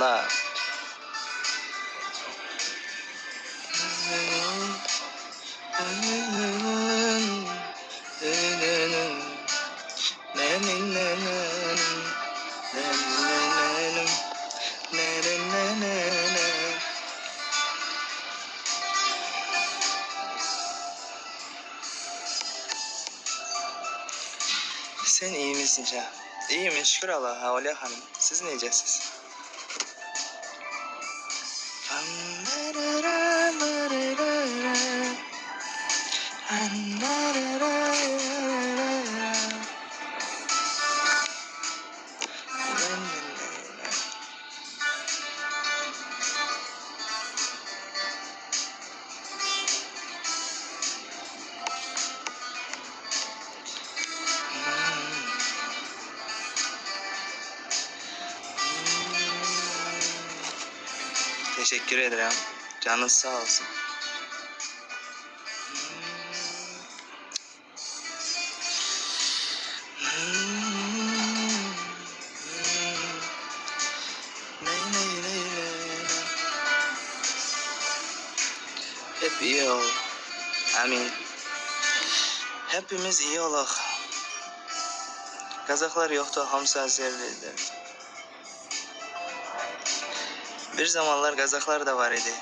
Allah. Sen iyi misin Can? İyiyim şükür Allah'a Havliya Hanım. Siz necəsiz? Teşekkür ederim. Canınız sağ olsun. Hep iyi ol. Amin. Hepimiz iyi olaq. Kazaklar yoktu, hamısı Azerliydi. Bir zamanlar Kazaklar da var idi.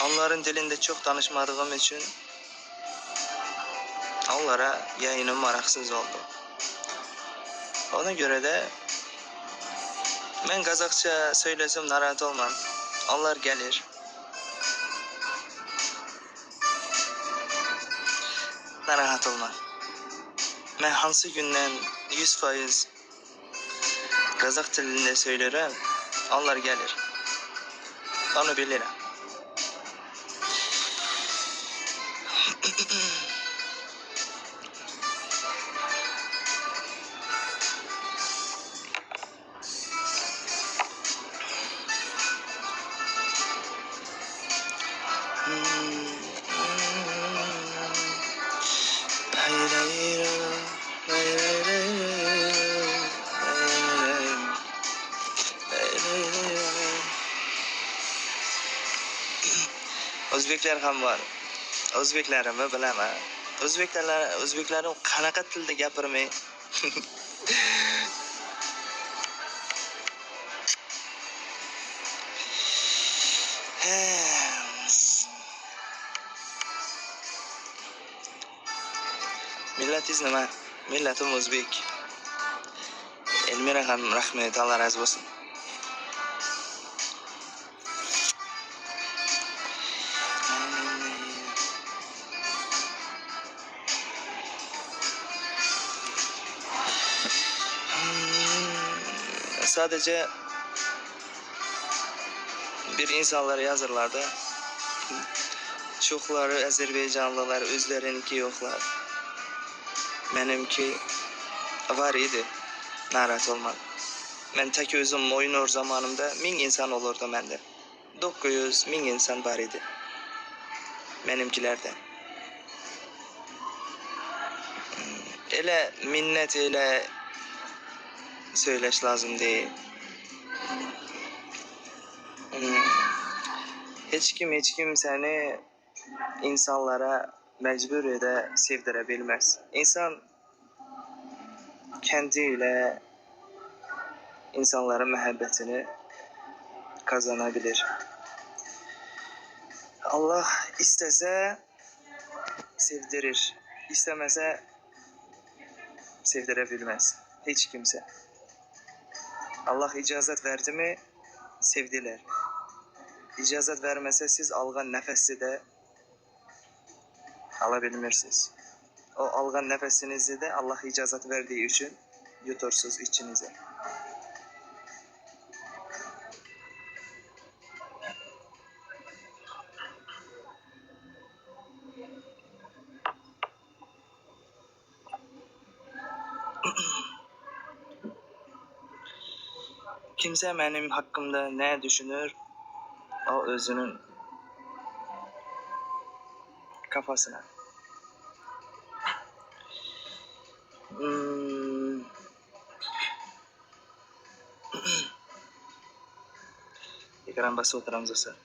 Onların dilinde çok danışmadığım için onlara yayınım maraksız oldu. Ona göre de ben Kazakça söylesem narahat olmam. Onlar gelir. Narahat olmam. Ben hansı gündən 100% Kazak dilinde söylerim, onlar gelir. Onu bilirim. O'zbeklar ham bor. O'zbeklarimni bilaman. O'zbeklarim qanaqa tilda gapirmay. Millatiz nima? Millatim o'zbek. Elmira ham rahmat, Alloh razı bo'lsin. Sadece bir insanları yazırlardı. Çoxları Azerbaycanlılar özlerinki yoxlar. Benimki var idi. Narahat olmadım. Ben tek özüm oynuyor zamanımda 1000 insan olurdu mende. 900 1000 insan var idi. Benimkilerde. Elə minnet elə söyleş lazım değil. Hiç kim seni insanlara mecbur ede sevdirebilmez. İnsan kendiyle insanların muhabbetini kazanabilir. Allah istese sevdirir, istemese sevdirebilmez. Hiç kimse. Allah icazet verdi mi sevdiler. İcazet vermese siz alğan nəfəsi de alabilmirsiniz. O alğan nəfəsinizi de Allah icazet verdiği için yutursunuz içinize. Kimse benim hakkımda ne düşünür, o özünün kafasına. ekran basıb oturamız olsa.